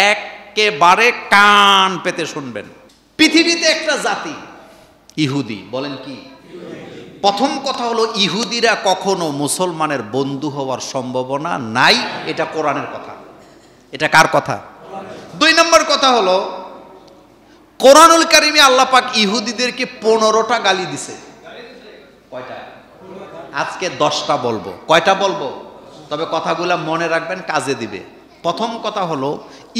একেবারে কান পেতে শুনবেন। পৃথিবীতে একটা জাতি ইহুদি, বলেন কি? প্রথম কথা হলো ইহুদিরা কখনো মুসলমানের বন্ধু হওয়ার সম্ভাবনা নাই, এটা কোরআনের কথা। এটা কার কথা? 2 নম্বর কথা হলো কোরআনুল কারিমে আল্লাহ পাক ইহুদিদেরকে 15টা গালি দিছে। কয়টা? আজকে 10টা বলবো। কয়টা বলবো? তবে কথাগুলো মনে রাখবেন, কাজে দিবে। প্রথম কথা হলো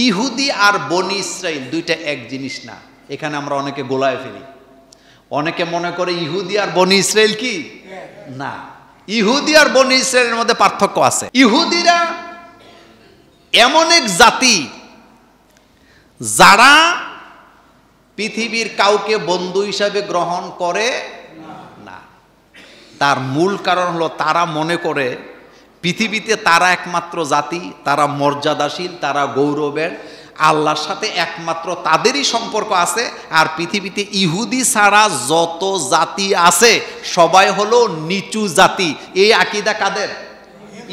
ইহুদি আর বনি ইসরাইল দুইটা এক জিনিস না। এখানে আমরা অনেকে গোলায় ফেলি। অনেকে মনে করে ইহুদি আর বনি ইসরাইল কি না। ইহুদি আর বনি ইসরাইলের মধ্যে পার্থক্য আছে। ইহুদিরা এমন এক জাতি যারা পৃথিবীর কাউকে বন্ধু হিসাবে গ্রহণ করে না। তার মূল কারণ হলো তারা মনে করে পৃথিবীতে তারা একমাত্র জাতি, তারা মর্যাদাশীল, তারা গৌরবের, আল্লাহর সাথে একমাত্র তাদেরই সম্পর্ক আছে। আর পৃথিবীতে ইহুদি ছাড়া যত জাতি আছে সবাই হলো নিচু জাতি। এই আকীদা কাদের?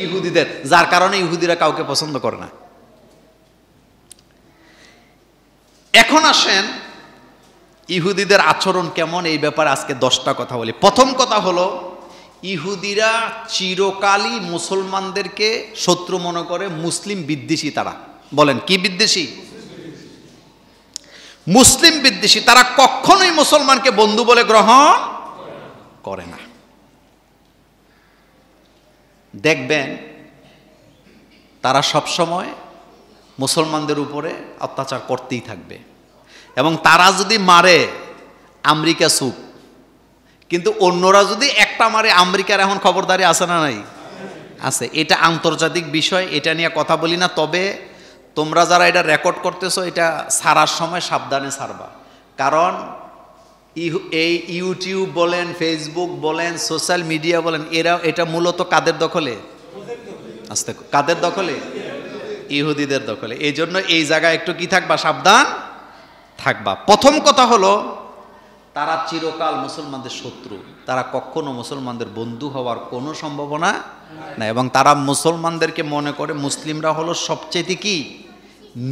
ইহুদিদের। যার কারণে ইহুদিরা কাউকে পছন্দ করে না। এখন আসেন ইহুদিদের আচরণ কেমন, এই ব্যাপারে আজকে 10টা কথা বলি। প্রথম কথা হলো ইহুদিরা চিরকালই মুসলমানদেরকে শত্রু মনে করে, মুসলিম বিদ্বেষী তারা। বলেন কি বিদ্বেষী? মুসলিম বিদ্বেষী। তারা কখনোই মুসলমানকে বন্ধু বলে গ্রহণ করে না। দেখবেন তারা সবসময় মুসলমানদের উপরে অত্যাচার করতেই থাকবে, এবং তারা যদি মারে আমেরিকা চুপ, কিন্তু অন্যরা যদি একটা মারে আমেরিকার এখন খবরদারি আছে না নাই? আছে। এটা আন্তর্জাতিক বিষয়, এটা নিয়ে কথা বলি না। তবে তোমরা যারা এটা রেকর্ড করতেছো, এটা ছাড়ার সময় সাবধানে ছাড়বা। কারণ এই ইউটিউব বলেন, ফেসবুক বলেন, সোশ্যাল মিডিয়া বলেন, এটা মূলত কাদের দখলে? আস্তে, কাদের দখলে? ইহুদিদের দখলে। এই জন্য এই জায়গায় একটু কি থাকবা? সাবধান থাকবা। প্রথম কথা হলো তারা চিরকাল মুসলমানদের শত্রু। তারা কখনো মুসলমানদের বন্ধু হওয়ার কোনো সম্ভাবনা নাই, এবং তারা মুসলমানদেরকে মনে করে মুসলিমরা হলো সবচেয়ে কি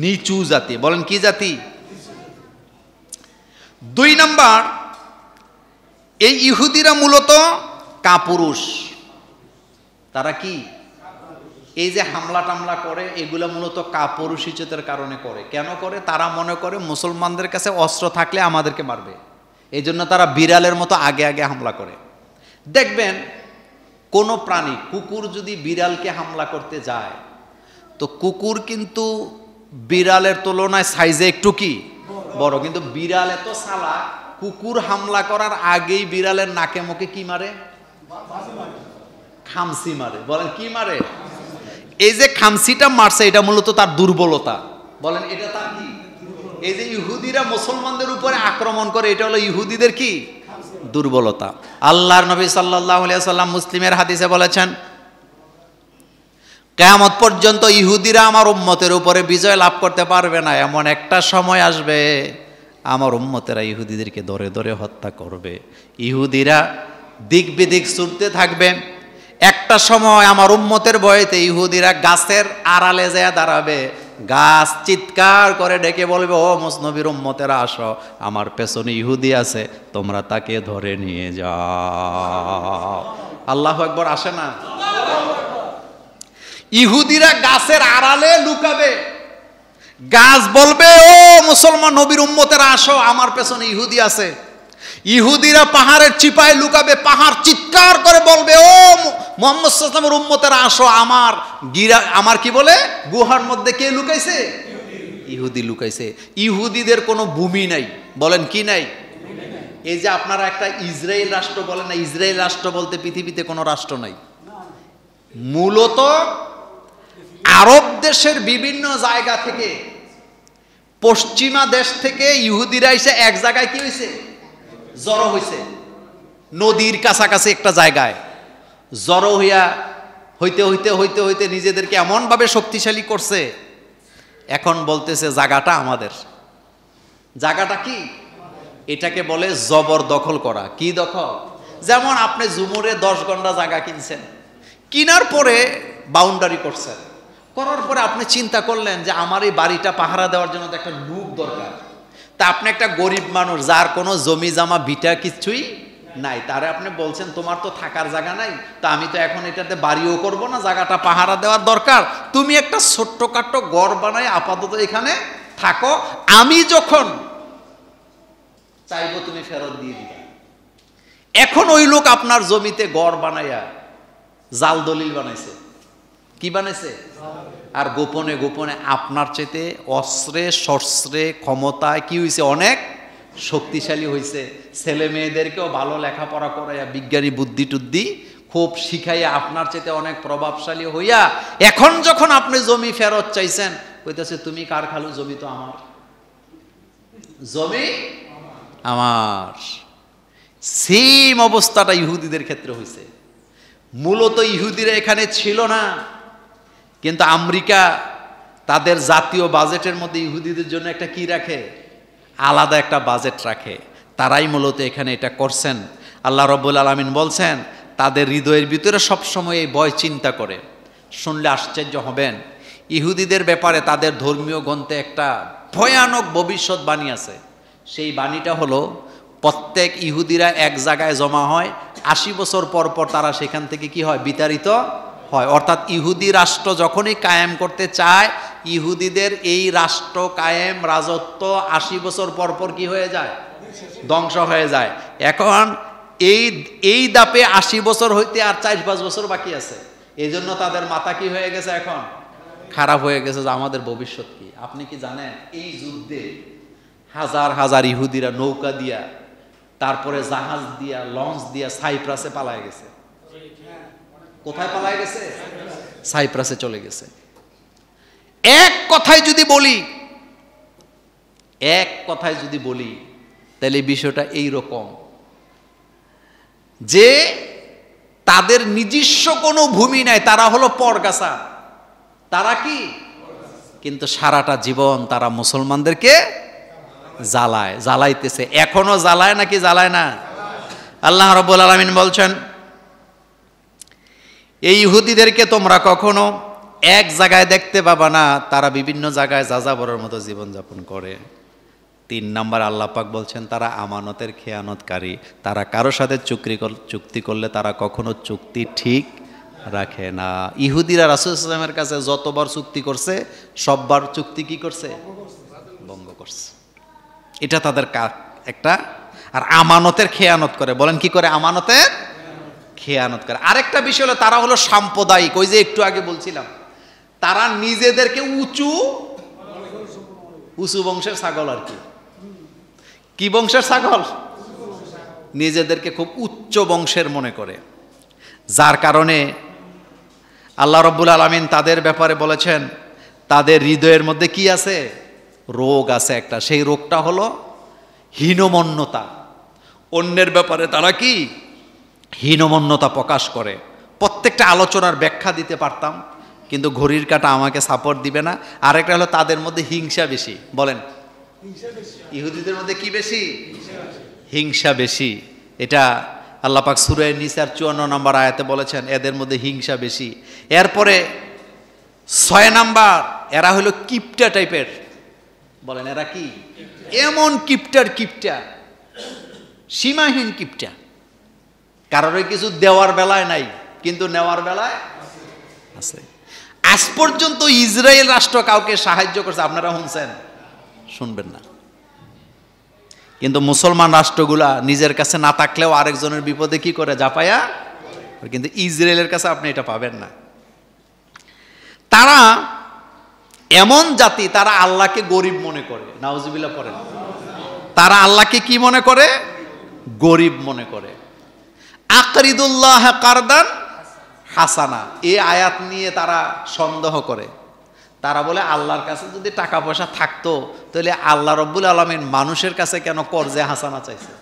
নিচু জাতি। বলেন কি জাতি? 2 নাম্বার, এই ইহুদিরা মূলত কাপুরুষ। তারা কি? এই যে হামলা টামলা করে, এগুলো মূলত কাপুরুষিচতের কারণে করে। কেন করে? তারা মনে করে মুসলমানদের কাছে অস্ত্র থাকলে আমাদেরকে মারবে, এই জন্য তারা বিড়ালের মতো আগে আগে হামলা করে। দেখবেন কোনো প্রাণী, কুকুর যদি বিড়ালকে হামলা করতে যায়, তো কুকুর কিন্তু বিড়ালের তুলনায় সাইজে একটু কি বড়, কিন্তু বিড়াল এত চালাক, কুকুর হামলা করার আগেই বিড়ালের নাকে মুখে কি মারে? খামসি মারে। বলেন কি মারে? এই যে খামসিটা মারছে, এটা মূলত তার দুর্বলতা। বলেন এটা তার কি? এই যে ইহুদিরা মুসলমানদের উপরে আক্রমণ করে, এটা হলো ইহুদিদের কি দুর্বলতা। আল্লাহর নবী সাল্লাল্লাহু আলাইহি ওয়াসাল্লাম মুসলিমের হাদিসে বলেছেন, কিয়ামত পর্যন্ত ইহুদিরা আমার উম্মতের উপরে বিজয় লাভ করতে পারবে না। এমন একটা সময় আসবে আমার উম্মতেরা ইহুদিদেরকে ধরে ধরে হত্যা করবে। ইহুদিরা দিক বিদিক ছুটতে থাকবে। একটা সময় আমার উম্মতের ভয়েতে ইহুদিরা গাছের আড়ালে যায় দাঁড়াবে। গাছ চিৎকার করে ডেকে বলবে, ও নবীর উম্মতেরা আসো, আমার পেছনে ইহুদি আছে, তোমরা তাকে ধরে নিয়ে যাও। আল্লাহু আকবার। আসে না? ইহুদিরা গাছের আড়ালে লুকাবে। গাছ বলবে, ও মুসলমান নবীর উম্মতেরা আসো, আমার পেছনে ইহুদি আছে। ইহুদিরা পাহাড়ের চিপায় লুকাবে। পাহাড় চিৎকার করে বলবে, ও মুহাম্মদ সাল্লাল্লাহু আলাইহি ওয়াসাল্লামের উম্মতেরা আসো, আমার কি বলে গুহার মধ্যে কে লুকাইছে? ইহুদি লুকাইছে। ইহুদিদের কোনো ভূমি নাই। বলেন কি নাই? এই যে আপনারা একটা ইসরায়েল রাষ্ট্র বলেন না, ইসরায়েল রাষ্ট্র বলতে পৃথিবীতে কোনো রাষ্ট্র নাই। মূলত আরব দেশের বিভিন্ন জায়গা থেকে, পশ্চিমা দেশ থেকে ইহুদিরা এসে এক জায়গায় কি হয়েছে? জড়ো হয়েছে। নদীর কাছাকাছি একটা জায়গায় জড়ো হইতে হইতে হইতে হইতে নিজেদেরকে এমনভাবে শক্তিশালী করছে, এখন বলতেছে জায়গাটা আমাদের। জায়গাটা কি? এটাকে বলে জবরদখল করা। কি দখল? যেমন আপনি জুমুরে 10 ঘন্টা জায়গা কিনছেন, কিনার পরে বাউন্ডারি করছেন, করার পরে আপনি চিন্তা করলেন যে আমার এই বাড়িটা পাহারা দেওয়ার জন্য তো একটা লোক দরকার। তা আপনি একটা গরিব মানুষ, যার কোনো জমি জামা ভিটা কিছুই নাই, তারে আপনি বলছেন তোমার তো থাকার জায়গা নাই, তা আমি তো এখন এটাতে বাড়িও করব না, জায়গাটা পাহারা দেওয়ার দরকার, তুমি একটা ছোট্টখাট্ট ঘর বানাই আপাতত এখানে থাকো, আমি যখন চাইবো তুমি ফেরত দিয়ে দিবা। এখন ওই লোক আপনার জমিতে ঘর বানাইয়া জাল দলিল বানাইছে। কি বানাইছে? আর গোপনে গোপনে আপনার চাইতে অস্ত্রে শস্ত্রে ক্ষমতায় কি হয়েছে, অনেক শক্তিশালী হয়েছে। ছেলে মেয়েদেরকেও ভালো লেখাপড়া করাইয়া বিজ্ঞানী বুদ্ধি টুদ্ধি খুব শিখাইয়া আপনার চাইতে অনেক প্রভাবশালী হইয়া এখন যখন আপনি জমি ফেরত চাইছেন, কইতেছে তুমি কার খালু, জমি তো আমার, জমি আমার। সেম অবস্থাটা ইহুদিদের ক্ষেত্রে হয়েছে। মূলত ইহুদিরা এখানে ছিল না, কিন্তু আমেরিকা তাদের জাতীয় বাজেটের মধ্যে ইহুদিদের জন্য একটা কি রাখে, আলাদা একটা বাজেট রাখে। তারাই মূলত এখানে এটা করছেন। আল্লাহ রাব্বুল আলামিন বলছেন তাদের হৃদয়ের ভিতরে সবসময় এই ভয় চিন্তা করে। শুনলে আশ্চর্য হবেন, ইহুদিদের ব্যাপারে তাদের ধর্মীয় গ্রন্থে একটা ভয়ানক ভবিষ্যৎবাণী আছে। সেই বাণীটা হলো, প্রত্যেক ইহুদিরা এক জায়গায় জমা হয়, 80 বছর পর পর তারা সেখান থেকে কি হয়, বিতাড়িত হয়। অর্থাৎ ইহুদি রাষ্ট্র যখনই কায়েম করতে চায়, ইহুদিদের এই রাষ্ট্র কায়েম রাজত্ব 80 বছর পর পর কি হয়ে যায়, ধ্বংস হয়ে যায়। এখন এই দাপে 80 বছর হইতে আর 4-5 বছর বাকি আছে। এই জন্য তাদের মাথা কি হয়ে গেছে, এখন খারাপ হয়ে গেছে যে আমাদের ভবিষ্যৎ কি। আপনি কি জানেন এই যুদ্ধে হাজার হাজার ইহুদিরা নৌকা দিয়া, তারপরে জাহাজ দিয়া, লঞ্চ দিয়া সাইপ্রাসে পালায় গেছে। কোথায় পালায় গেছে? সাইপ্রাসে চলে গেছে। এক কথায় যদি বলি তাহলে বিষয়টা এই রকম যে তাদের নিজস্ব কোনো ভূমি নাই, তারা হলো পরগাছা। তারা কি? কিন্তু সারাটা জীবন তারা মুসলমানদেরকে জ্বালাইতেছে। এখনো জ্বালায় নাকি জ্বালায় না? আল্লাহ রাব্বুল আলামিন বলছেন, এই ইহুদিদেরকে তোমরা কখনো এক জায়গায় দেখতে পাবা না, তারা বিভিন্ন জায়গায় যাযাবরের মতো জীবনযাপন করে। 3 নাম্বার আল্লাহ পাক বলছেন তারা আমানতের খেয়ানতকারী। তারা কারো সাথে চুক্তি করলে তারা কখনো চুক্তি ঠিক রাখে না। ইহুদিরা রাসূল সাল্লাল্লাহু আলাইহি ওয়াসাল্লামের কাছে যতবার চুক্তি করছে, সববার চুক্তি কি করছে? ভঙ্গ করছে। এটা তাদের একটা। আর আমানতের খেয়ানত করে। বলেন কি করে? আমানতের খেয়ানত করে। আরেকটা বিষয় হলো তারা হলো সাম্প্রদায়িক। ওই যে একটু আগে বলছিলাম, তারা নিজেদেরকে উঁচু বংশের ছাগল। আর কি বংশের ছাগল? নিজেদেরকে খুব উচ্চ বংশের মনে করে, যার কারণে আল্লাহ রাব্বুল আলামিন তাদের ব্যাপারে বলেছেন তাদের হৃদয়ের মধ্যে কি আছে? রোগ আছে একটা। সেই রোগটা হলো হীনমন্যতা। অন্যের ব্যাপারে তারা কি হীনমন্যতা প্রকাশ করে। প্রত্যেকটা আলোচনার ব্যাখ্যা দিতে পারতাম, কিন্তু ঘড়ির কাঁটা আমাকে সাপোর্ট দিবে না। আরেকটা হলো তাদের মধ্যে হিংসা বেশি। বলেন, ইহুদিদের মধ্যে কি বেশি? হিংসা বেশি। এটা আল্লাহ পাক সূরা নিসার 54 নম্বর আয়াতে বলেছেন এদের মধ্যে হিংসা বেশি। এরপরে 6 নাম্বার, এরা হলো কিপটা টাইপের। বলেন এরা কি? এমন কিপটা, সীমাহীন কিপটা। কারোর কিছু দেওয়ার বেলায় নাই, কিন্তু নেওয়ার বেলায় আছে। আজ পর্যন্ত ইসরায়েল রাষ্ট্র কাউকে সাহায্য করছে আপনারা শুনছেন? শুনবেন না। কিন্তু মুসলমান রাষ্ট্রগুলা নিজের কাছে না থাকলেও আরেকজনের বিপদে কি করে? জাপায়া। কিন্তু ইসরায়েলের কাছে আপনি এটা পাবেন না। তারা এমন জাতি, তারা আল্লাহকে গরিব মনে করে। নাউজুবিল্লাহ পড়েন। তারা আল্লাহকে কি মনে করে? গরিব মনে করে। আকরিদুল্লাহ কারদান হাসানা, এই আয়াত নিয়ে তারা সন্দেহ করে। তারা বলে আল্লাহর কাছে যদি টাকা পয়সা থাকতো তাহলে আল্লাহ রাব্বুল আলামিন মানুষের কাছে কেন কর্জে হাসানা চাইছে?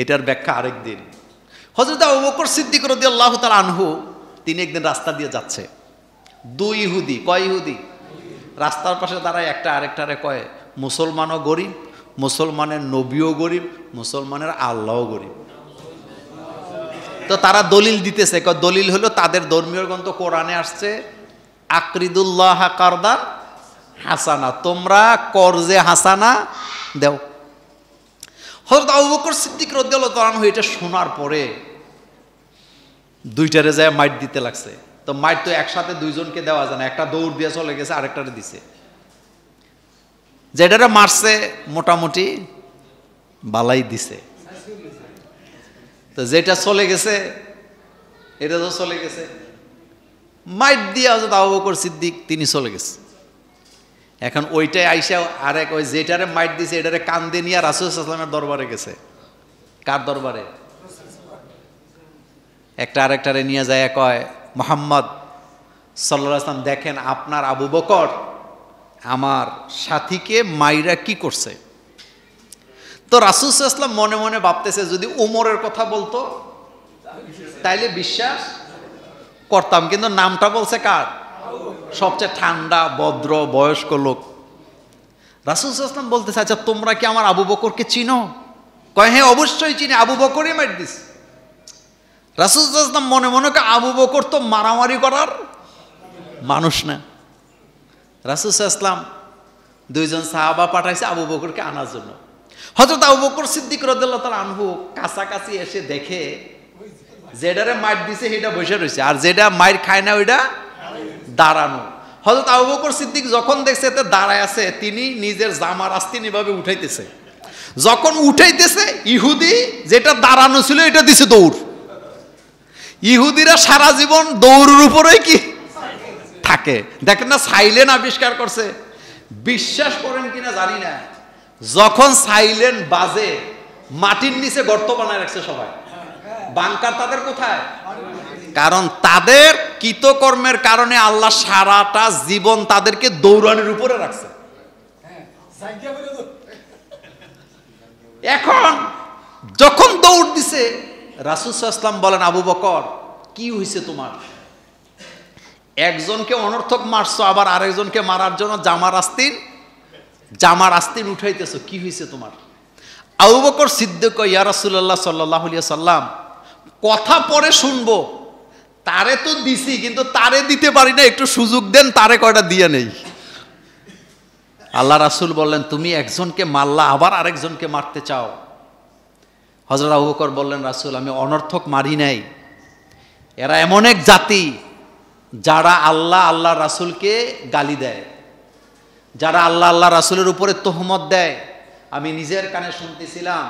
এটার ব্যাখ্যা আরেকদিন। হযরত আবু বকর সিদ্দিক রাদিয়াল্লাহু তাআলা আনহু, তিনি একদিন রাস্তা দিয়ে যাচ্ছে। 2 ইহুদি, কয় ইহুদি? রাস্তার পাশে দাঁড়ায় একটা আরেকটারে কয় মুসলমানও গরিব, মুসলমানের নবীও গরিব, মুসলমানের আল্লাহও গরিব। তো তারা দলিল দিতেছে। দলিল হলো তাদের ধর্মীয় গ্রন্থ কোরআনে আসছে আকরিদুল্লাহ কারদান হাসানা, তোমরা কর্জে হাসানা দেও। হযরত আবু বকর সিদ্দিক রাদিয়াল্লাহু তাআলা আনহু এটা শোনার পরে দুইটারে যায় মাইট দিতে লাগছে। তো মাইট তো একসাথে দুইজনকে দেওয়া যায় না, একটা দৌড় দিয়ে চলে গেছে, আরেকটারে দিছে। যেটারে মারছে মোটামুটি বালাই দিছে, তো যেটা চলে গেছে এটা তো চলে গেছে। মাইট দিয়ে হযরত আবু বকর সিদ্দিক তিনি চলে গেছে। এখন ওইটাই আইসা আরেক ওই যেটারে মাইট দিছে এটারে কান্দে নিয়ে রাসূল সাল্লাল্লাহু আলাইহি ওয়াসাল্লামের দরবারে গেছে। কার দরবারে? একটা আরেকটারে নিয়ে যায়, কয় মুহাম্মদ সাল্লাল্লাহু আলাইহি ওয়াসাল্লাম দেখেন আপনার আবু বকর আমার সাথীকে মাইরা কি করছে। তো রাসূল সাল্লাল্লাহু আলাইহি ওয়াসাল্লাম মনে মনে ভাবতেছে যদি ওমরের কথা বলতো তাইলে বিশ্বাস করতাম, কিন্তু নামটা বলছে কার? সবচেয়ে ঠান্ডা ভদ্র বয়স্ক লোক। রাসূল সাল্লাল্লাহু আলাইহি ওয়াসাল্লাম বলতেছে আচ্ছা তোমরা কি আমার আবু বকরকে চিনো? কয় হ্যাঁ অবশ্যই চিনি, আবু বকরই মাইট দিস। রাসূল সাল্লাল্লাহু আলাইহি ওয়াসাল্লাম মনে মনে আবু বকর তো মারামারি করার মানুষ না। রাসূল সাল্লাল্লাহু আলাইহি ওয়াসাল্লাম দুইজন সাহাবা পাঠাইছে আবু বকরকে আনার জন্য। হযরত আবু বকর সিদ্দিক রাদিয়াল্লাহু তাআলা আনহু কাছাকাছি এসে দেখে যেটারে মাইট দিছে সেটা বসে রয়েছে, আর যেটা মাইর খায় না ওইটা দাঁড়ানো। হযরত আবু বকর সিদ্দিক যখন দেখছে এতে দাঁড়ায় আছে, তিনি নিজের জামার আস্তিন এভাবে উঠাইতেছে। যখন উঠাইতেছে ইহুদি যেটা দাঁড়ানো ছিল এটা দিছে দৌড়। ইহুদিরা সারা জীবন দৌড়ের উপরেই কি থাকে, দেখেন না সাইলেন্ট আবিষ্কার করছে। বিশ্বাস করেন কিনা জানি না, যখন সাইলেন্ট বাজে মাটির নিচে গর্ত বানায় রাখছে সবাই। বাংকার তাদের কোথায়? কারণ তাদের কৃতকর্মের কারণে আল্লাহ সারাটা জীবন তাদেরকে দৌড়ানোর উপরে রাখছে। এখন যখন দৌড় দিছে রাসূল সাল্লাল্লাহু আলাইহি ওয়াসাল্লাম বলেন আবু বকর কি হয়েছে তোমার? একজনকে অনর্থক মারছো, আবার আরেকজনকে মারার জন্য জামার আস্তিন উঠাইতেছো, কি হয়েছে তোমার? আবু বকর সিদ্দিক কয় ইয়া রাসূলুল্লাহ সাল্লাল্লাহু আলাইহি ওয়াসাল্লাম কথা পরে শুনবো, তারে তো দিছি কিন্তু তারে দিতে পারি না, একটু সুযোগ দেন তারে কয়টা দিয়ে নেই। আল্লাহ রাসূল বললেন তুমি একজনকে মারলা আবার আরেকজনকে মারতে চাও? হযরত আবু বকর বললেন রাসূল আমি অনর্থক মারি নাই, এরা এমন এক জাতি যারা আল্লাহ রাসূলকে গালি দেয়, যারা আল্লাহ রাসূলের উপরে তোহমত দেয়। আমি নিজের কানে শুনতেছিলাম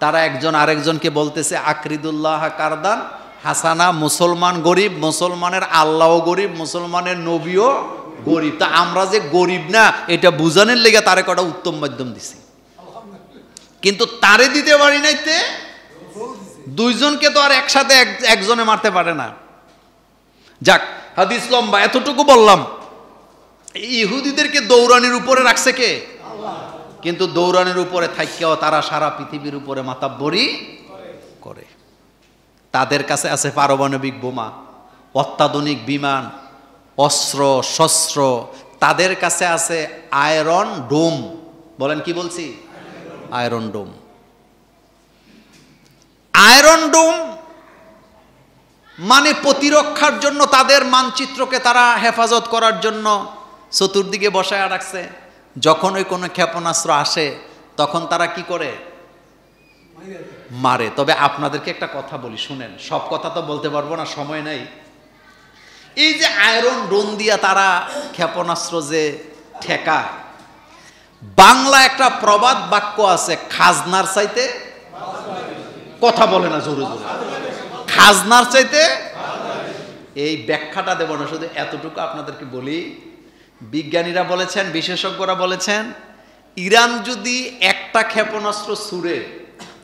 তারা একজন আরেকজনকে বলতেছে আকরিদুল্লাহ কারদান হাসানা, মুসলমান গরিব, মুসলমানের আল্লাহও গরিব, মুসলমানের নবীও গরিব। তা আমরা যে গরিব না এটা বুঝানোর লেগে তারে কটা উত্তম মাধ্যম দিছি, কিন্তু তারে দিতে পারি নাইতে দুইজনকে তো আর একসাথে একজনে মারতে পারে না। যাক হাদিস লম্বা, এতটুকু বললাম। ইহুদিদেরকে দৌড়ানির উপরে রাখছে কে? কিন্তু দৌড়ানির উপরে থাইকেও তারা সারা পৃথিবীর উপরে মাতাব্বরি করে। তাদের কাছে আছে পারমাণবিক বোমা, অত্যাধুনিক বিমান, অস্ত্র শস্ত্র, তাদের কাছে আছে আয়রন ডোম। বলেন কি বলছি? আয়রন ডোম। আয়রন ডোম মানে প্রতিরক্ষার জন্য তাদের মানচিত্রকে তারা হেফাজত করার জন্য চতুর্দিকে বসায় রাখছে। যখন ওই কোনো ক্ষেপণাস্ত্র আসে তখন তারা কি করে? মারে। তবে আপনাদেরকে একটা কথা বলি শুনেন, সব কথা তো বলতে পারবো না, সময় নাই। এই যে আয়রন ডোম দিয়া তারা ক্ষেপণাস্ত্র যে ঠেকায়, বাংলা একটা প্রবাদ বাক্য আছে খাজনার চাইতে, কথা বলে না জোরে জোরে, খাজনার চাইতে। এই ব্যাখ্যাটা দেব না, শুধু এতটুকু আপনাদেরকে বলি। বিজ্ঞানীরা বলেছেন, বিশেষজ্ঞরা বলেছেন, ইরান যদি একটা ক্ষেপণাস্ত্র ছুড়ে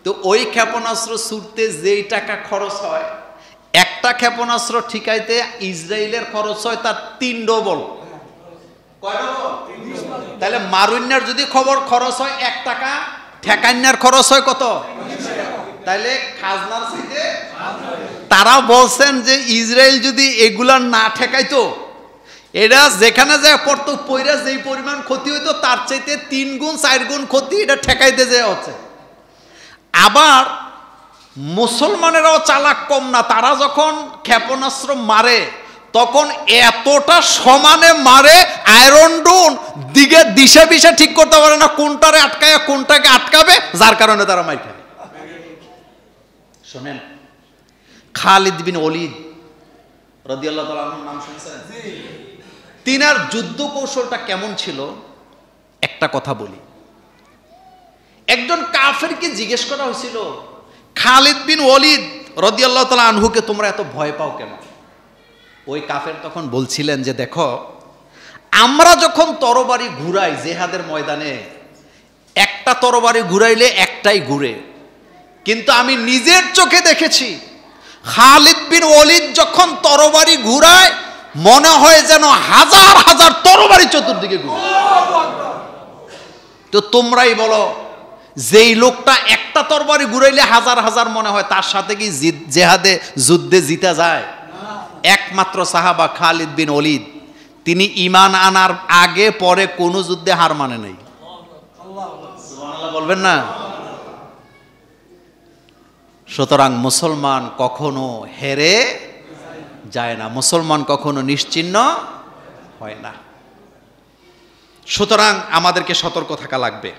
তো ওই ক্ষেপণাস্ত্র ছুড়তে যেই টাকা খরচ হয় একটা ক্ষেপণাস্ত্র ঠিকাইতে ইসরায়েলের খরচ হয় তার 3 ডবল। তাহলে মারুন্যার যদি খরচ হয় 1 টাকা, ঠেকান্যার খরচ হয় কত? তাহলে খাজনার চাইতে। তারা বলছেন যে ইসরায়েল যদি এগুলা না ঠেকাইতো, এটা যেখানে যায় পড়তো পইরা যেই পরিমাণ ক্ষতি হইতো তার চাইতে 3 গুণ 4 গুণ ক্ষতি এটা ঠেকাইতে যায় হচ্ছে। আবার মুসলমানেরাও চালাক কম না, তারা যখন ক্ষেপণাস্ত্র মারে তখন এতটা সমানে মারে, আয়রন ডোন দিকে দিশা পিসা ঠিক করতে পারে না, কোনটারে আটকায় কোনটাকে আটকাবে, যার কারণে তারা মার খায়। শোনেন, খালিদ বিন ওলীদ রাদিয়াল্লাহু তাআলা আনহুর নাম শুনছেন? তিনার যুদ্ধ কৌশলটা কেমন ছিল একটা কথা বলি। একজন কাফেরকে জিজ্ঞেস করা হয়েছিল, খালিদ বিন ওলীদ রাদিয়াল্লাহু তাআলা আনহুকে তোমরা এত ভয় পাও কেন? ওই কাফের তখন বলছিলেন যে দেখো, আমরা যখন তরবারি ঘুরাই জেহাদের ময়দানে, একটা তরবারি ঘুরাইলে একটাই ঘুরে, কিন্তু আমি নিজের চোখে দেখেছি খালিদ বিন ওলীদ যখন তরবারি ঘুরায় মনে হয় যেন হাজার হাজার তরবারি চতুর্দিকে ঘুরে। তো তোমরাই বলো, যেই লোকটা একটা তরবারি ঘুরাইলে হাজার হাজার মনে হয়, তার সাথে কি জেহাদে যুদ্ধে জিতা যায়? একমাত্র সাহাবা খালিদ বিন ওলীদ, তিনি ঈমান আনার আগে পরে কোনো যুদ্ধে হার মানে নাই। সুবহানাল্লাহ বলবেন না? সুতরাং মুসলমান কখনো হেরে যায় না, মুসলমান কখনো নিশ্চিহ্ন হয় না। সুতরাং আমাদেরকে সতর্ক থাকা লাগবে।